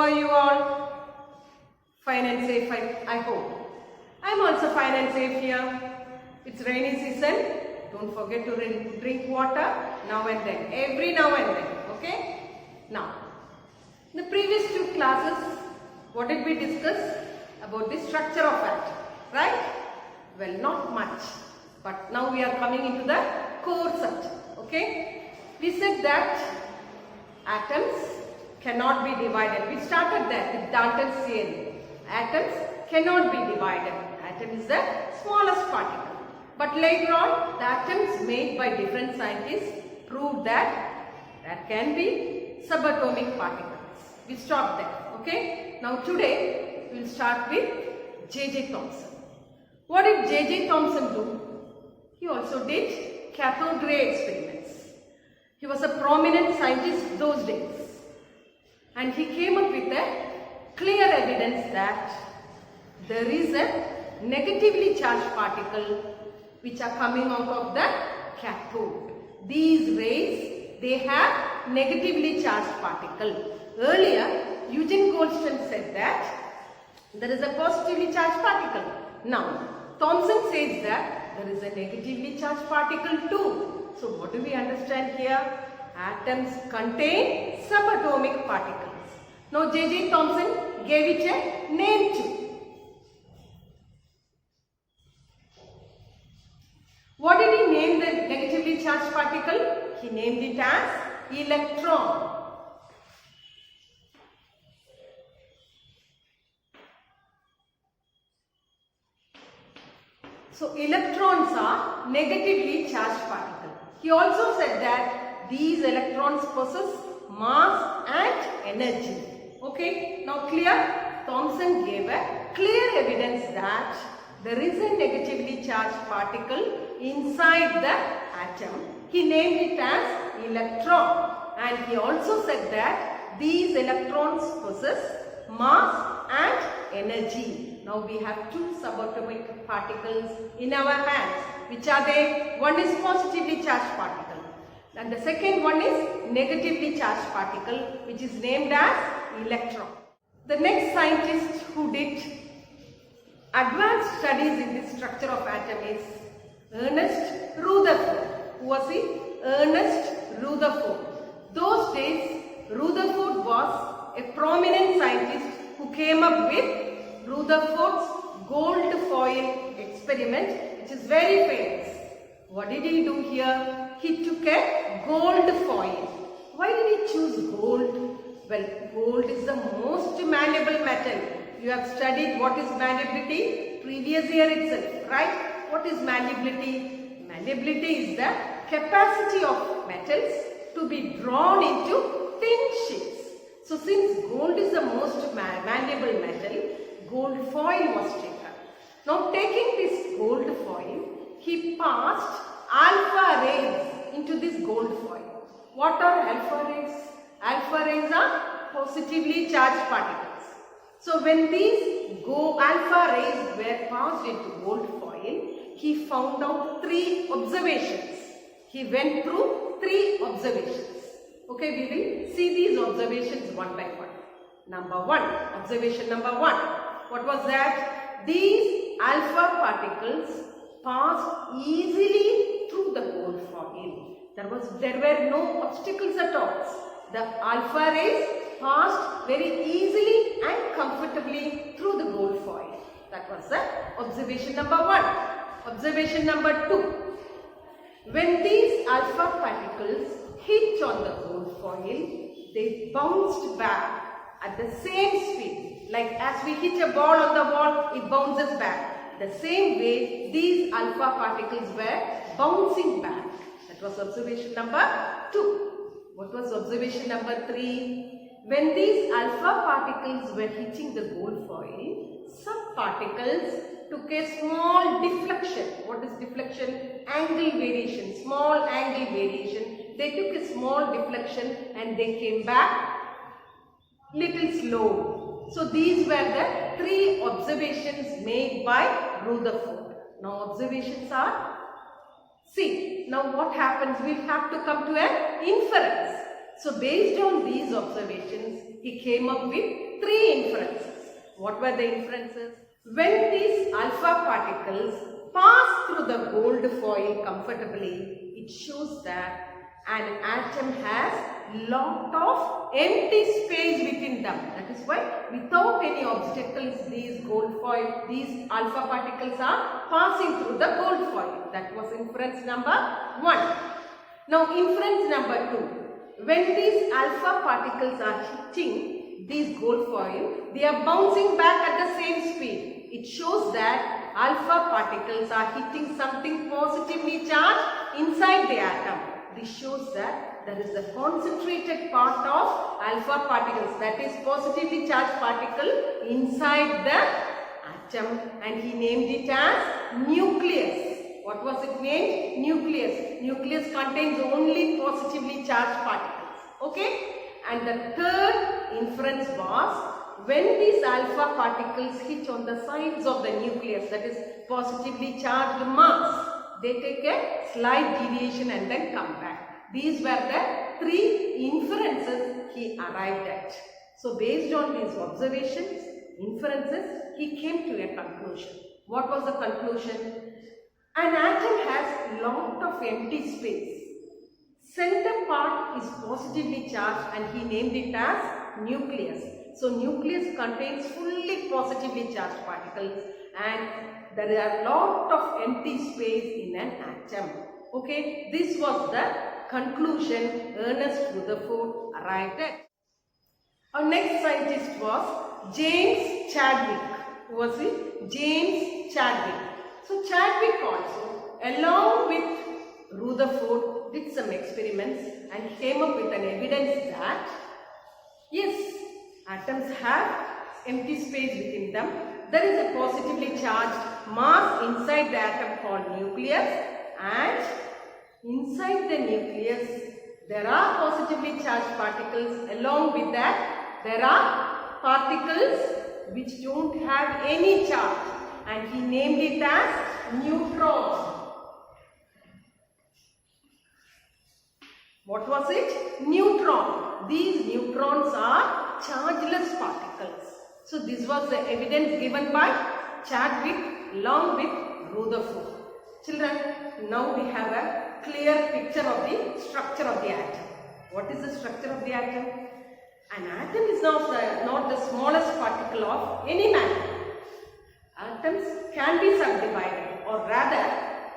are you all? Fine and safe, I hope. I'm also fine and safe here. It's rainy season. Don't forget to drink water now and then. Every now and then. Okay? Now, in the previous two classes, what did we discuss? About the structure of atom. Right? Well, not much. But now we are coming into the core subject. Okay? We said that atoms cannot be divided. We started that with Dalton's theory. Atoms cannot be divided. Atom is the smallest particle. But later on, the atoms made by different scientists proved that there can be subatomic particles. We stopped there. Okay? Now today, we will start with J.J. Thomson. What did J.J. Thomson do? He also did cathode ray experiments. He was a prominent scientist those days. And he came up with a clear evidence that there is a negatively charged particle which are coming out of the cathode. These rays, they have negatively charged particle. Earlier, Eugene Goldstone said that there is a positively charged particle. Now, Thomson says that there is a negatively charged particle too. So, what do we understand here? Atoms contain subatomic particles. Now, J.J. Thomson gave it a name too. What did he name the negatively charged particle? He named it as electron. So, electrons are negatively charged particles. He also said that these electrons possess mass and energy. Okay, now clear? Thomson gave a clear evidence that there is a negatively charged particle inside the atom. He named it as electron. And he also said that these electrons possess mass and energy. Now we have two subatomic particles in our hands. Which are they? One is positively charged particle. And the second one is negatively charged particle, which is named as electron. The next scientist who did advanced studies in the structure of atom is Ernest Rutherford. Who was he? Ernest Rutherford. Those days, Rutherford was a prominent scientist who came up with Rutherford's gold foil experiment, which is very famous. What did he do here? He took a gold foil. Why did he choose gold? Well, gold is the most malleable metal. You have studied what is malleability previous year itself, right? What is malleability? Malleability is the capacity of metals to be drawn into thin sheets. So, since gold is the most malleable metal, gold foil was taken. Now, taking this gold foil, he passed alpha rays into this gold foil. What are alpha rays? Alpha rays are positively charged particles. So, when these alpha rays were passed into gold foil, he found out three observations. He went through three observations. Okay, we will see these observations one by one. Number one, observation number one. What was that? These alpha particles passed easily through the gold foil. There were no obstacles at all. The alpha rays passed very easily and comfortably through the gold foil. That was the observation number one. Observation number two. When these alpha particles hit on the gold foil, they bounced back at the same speed. Like as we hit a ball on the wall, it bounces back. The same way, these alpha particles were bouncing back. That was observation number two. What was observation number three? When these alpha particles were hitting the gold foil, some particles took a small deflection. What is deflection? Angle variation, small angle variation. They took a small deflection and they came back little slow. So these were the three observations made by Rutherford. Now observations are, see, now what happens? We'll have to come to an inference. So based on these observations, he came up with 3 inferences. What were the inferences? When these alpha particles pass through the gold foil comfortably, it shows that an atom has lot of empty space within them. That is why without any obstacles these alpha particles are passing through the gold foil. That was inference number 1. Now inference number 2. When these alpha particles are hitting these gold foil, they are bouncing back at the same speed. It shows that alpha particles are hitting something positively charged inside the atom. This shows that there is a concentrated part of alpha particles, that is positively charged particle inside the atom, and he named it as nucleus. What was it named? Nucleus. Nucleus contains only positively charged particles. Okay? And the third inference was, when these alpha particles hit on the sides of the nucleus, that is positively charged mass, they take a slight deviation and then come back. These were the 3 inferences he arrived at. So based on these observations, inferences, he came to a conclusion. What was the conclusion? An atom has lot of empty space. Center part is positively charged and he named it as nucleus. So nucleus contains fully positively charged particles and there are lot of empty space in an atom. Okay, this was the conclusion Ernest Rutherford arrived at. Our next scientist was James Chadwick. Who was he? James Chadwick. So Chadwick also, along with Rutherford, did some experiments and came up with an evidence that yes, atoms have empty space within them. There is a positively charged mass inside the atom called nucleus, and inside the nucleus there are positively charged particles. Along with that, there are particles which don't have any charge, and he named it as neutrons. What was it? Neutron. These neutrons are chargeless particles. So this was the evidence given by Chadwick along with Rutherford. Children, now we have a clear picture of the structure of the atom. What is the structure of the atom? An atom is not the smallest particle of any matter. Atoms can be subdivided, or rather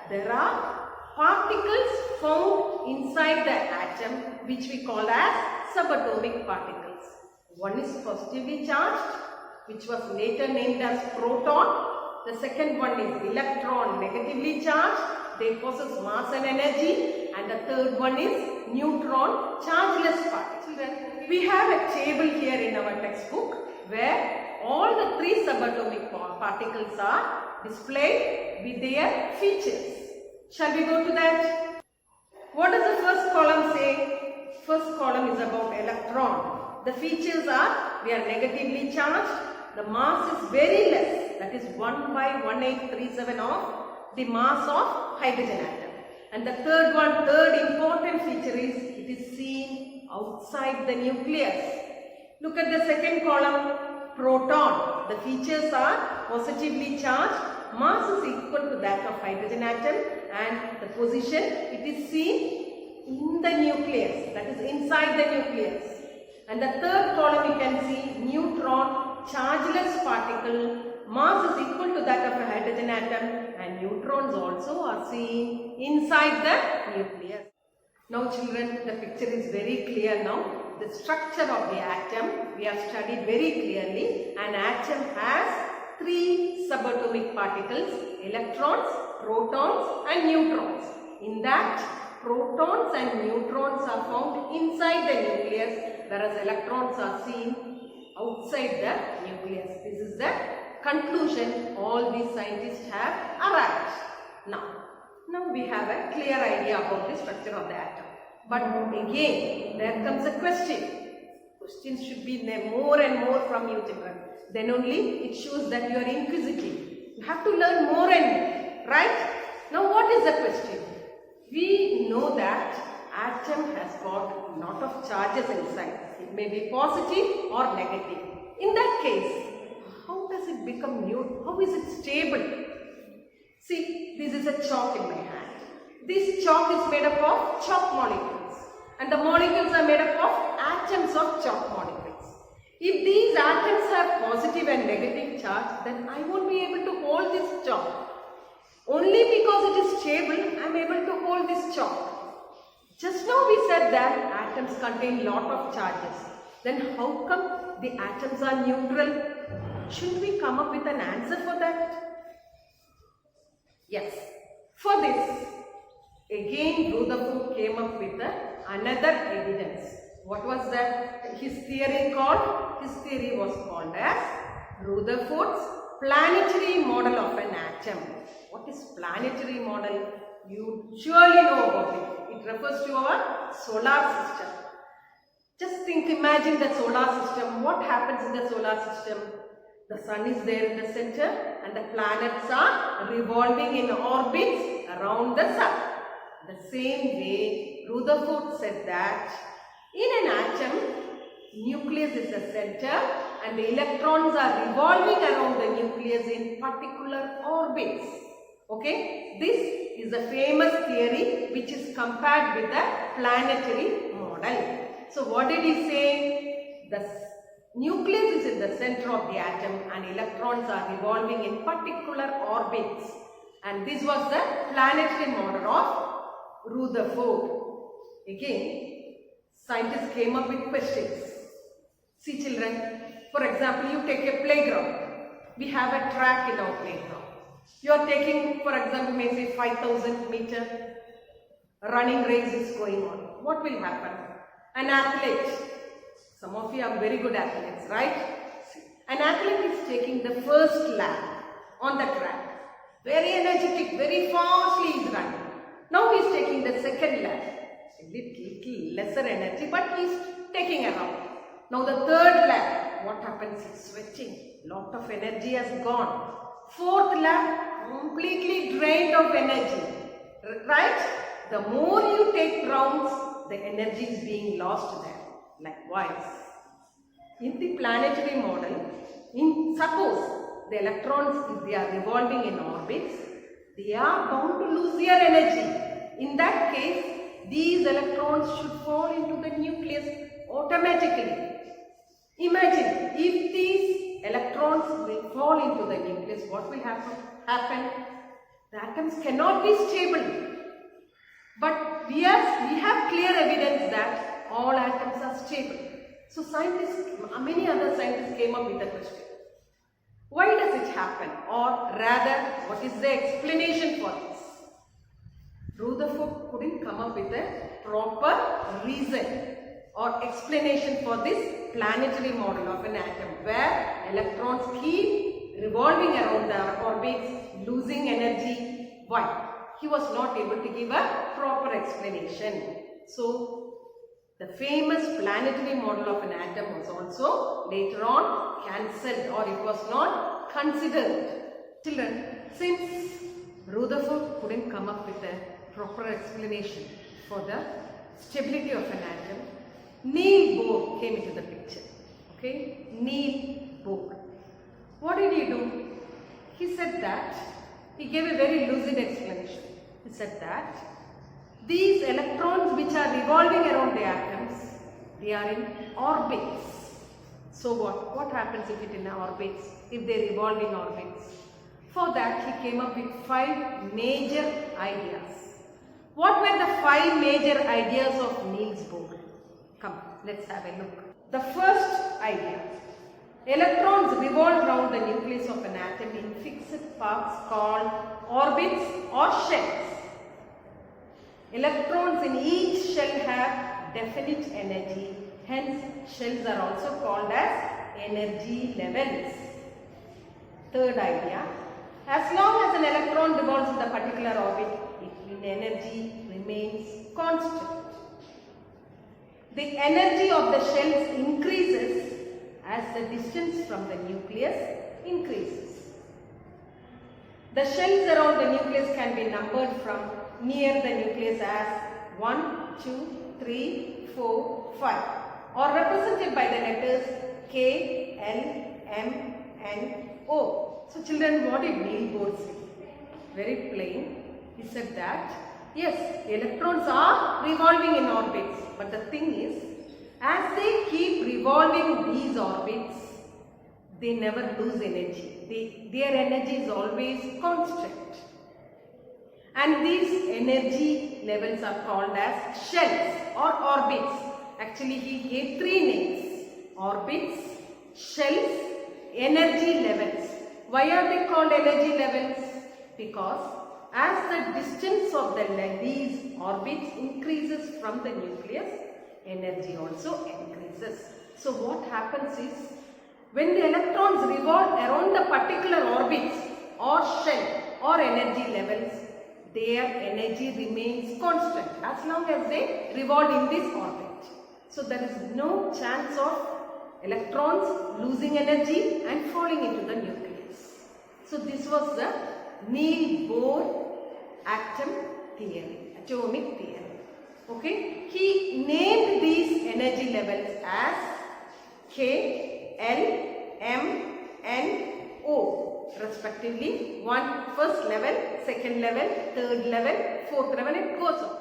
there are particles found inside the atom which we call as subatomic particles. One is positively charged, which was later named as proton. The second one is electron, negatively charged. They possess mass and energy. And the third one is neutron, chargeless particles. We have a table here in our textbook where all the 3 subatomic particles are displayed with their features. Shall we go to that? What does the first column say? First column is about electron. The features are, they are negatively charged. The mass is very less, that is 1 by 1837 of the mass of hydrogen atom. And the third important feature is, it is seen outside the nucleus. Look at the second column, proton. The features are positively charged. Mass is equal to that of hydrogen atom, and the position, it is seen in the nucleus, that is inside the nucleus. And the third column you can see neutron, chargeless particle, mass is equal to that of a hydrogen atom, and neutrons also are seen inside the nucleus. Now children, the picture is very clear now. The structure of the atom we have studied very clearly. An atom has 3 subatomic particles, electrons, protons and neutrons. In that, protons and neutrons are found inside the nucleus, whereas electrons are seen outside the nucleus. This is the conclusion all these scientists have arrived. Now we have a clear idea about the structure of the atom. But again, there comes a question. Questions should be more and more from you children. Then only it shows that you are inquisitive. You have to learn more and more, right? Now what is the question? We know that atom has got lot of of charges inside. It may be positive or negative. In that case, how does it become neutral? How is it stable? See, this is a chalk in my hand. This chalk is made up of chalk molecules, and the molecules are made up of atoms of chalk molecules. If these atoms have positive and negative charge, then I won't be able to hold this chalk. Only because it is stable, I am able to hold this chalk. Just now we said that atoms contain lot of charges. Then how come the atoms are neutral? Shouldn't we come up with an answer for that? Yes. For this, again Rutherford came up with another evidence. What was that? His theory was called as Rutherford's planetary model of an atom. What is planetary model? You surely know about it. It refers to our solar system. Just imagine the solar system. What happens in the solar system? The sun is there in the center and the planets are revolving in orbits around the sun. The same way, Rutherford said that in an atom, nucleus is the center and the electrons are revolving around the nucleus in particular orbits. Okay, this is a famous theory which is compared with the planetary model. So what did he say? The nucleus is in the center of the atom and electrons are revolving in particular orbits. And this was the planetary model of Rutherford. Again, scientists came up with questions. See children, for example, you take a playground. We have a track in our playground. You are taking, for example, may say 5,000 meter running race is going on. What will happen? An athlete, some of you are very good athletes, right? An athlete is taking the first lap on the track. Very energetic, very fastly he is running. Now he is taking the second lap. A little lesser energy, but he is taking around. Now the third lap, what happens? He is sweating. Lot of energy has gone. Fourth lap, completely drained of energy. Right? The more you take rounds, the energy is being lost there. Likewise, in the planetary model, suppose the electrons, if they are revolving in orbits, they are bound to lose their energy. In that case, these electrons should fall into the nucleus automatically. Imagine, if these electrons will fall into the nucleus, what will happen? The atoms cannot be stable. But we have clear evidence that all atoms are stable. So many other scientists came up with the question. Why does it happen? Or rather, what is the explanation for this? Rutherford couldn't come up with a proper reason or explanation for this planetary model of an atom where electrons keep revolving around their orbits, losing energy. Why? He was not able to give a proper explanation. So, the famous planetary model of an atom was also later on cancelled, or it was not considered. Children, since Rutherford couldn't come up with a proper explanation for the stability of an atom, Niels Bohr came into the picture. Okay, Niels Bohr. What did he do? He said that, he gave a very lucid explanation. He said that these electrons which are revolving around the atoms, they are in orbits. So what happens if it in orbits, if they revolve in orbits? For that he came up with 5 major ideas. What were the 5 major ideas of Niels Bohr? Come, let's have a look. The first idea. Electrons revolve around the nucleus of an atom in fixed paths called orbits or shells. Electrons in each shell have definite energy, hence shells are also called as energy levels. Third idea, as long as an electron revolves in the particular orbit, its energy remains constant. The energy of the shells increases as the distance from the nucleus increases. The shells around the nucleus can be numbered from near the nucleus as 1, 2, 3, 4, 5 are represented by the letters K, L, M, N, O. So children, what did Niels Bohr say? Very plain. He said that, yes, the electrons are revolving in orbits. But the thing is, as they keep revolving these orbits, they never lose energy. Their energy is always constant. And these energy levels are called as shells or orbits. Actually, he gave 3 names: orbits, shells, energy levels. Why are they called energy levels? Because as the distance of these orbits increases from the nucleus, energy also increases. So what happens is, when the electrons revolve around the particular orbits or shell or energy levels, their energy remains constant as long as they revolve in this orbit. So there is no chance of electrons losing energy and falling into the nucleus. So this was the Niels Bohr atomic theory. Okay, he named these energy levels as K, L, M, N, O respectively. First level, second level, third level, fourth level, it goes on.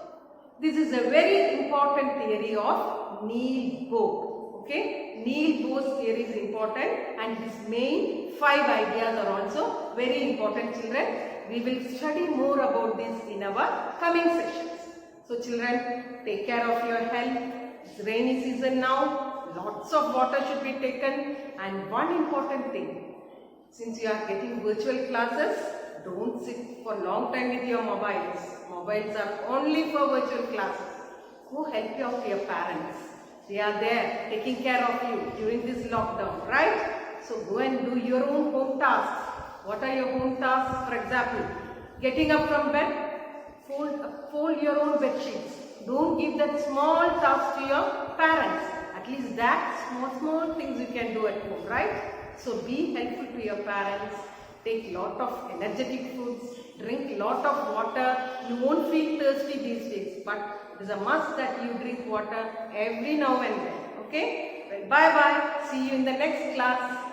This is a very important theory of Niels Bohr. Okay, Niels Bohr's theory is important, and his main 5 ideas are also very important, children. We will study more about this in our coming sessions. So children, take care of your health. It's rainy season now. Lots of water should be taken. And one important thing, since you are getting virtual classes, don't sit for long time with your mobiles. Mobiles are only for virtual classes. Go help out your parents. They are there taking care of you during this lockdown, right? So go and do your own home tasks. What are your home tasks? For example, getting up from bed, fold your own bed sheets. Don't give that small task to your parents. At least that small things you can do at home, right? So be helpful to your parents. Take lot of energetic foods. Drink lot of water. You won't feel thirsty these days, but it is a must that you drink water every now and then. Okay? Well, bye bye. See you in the next class.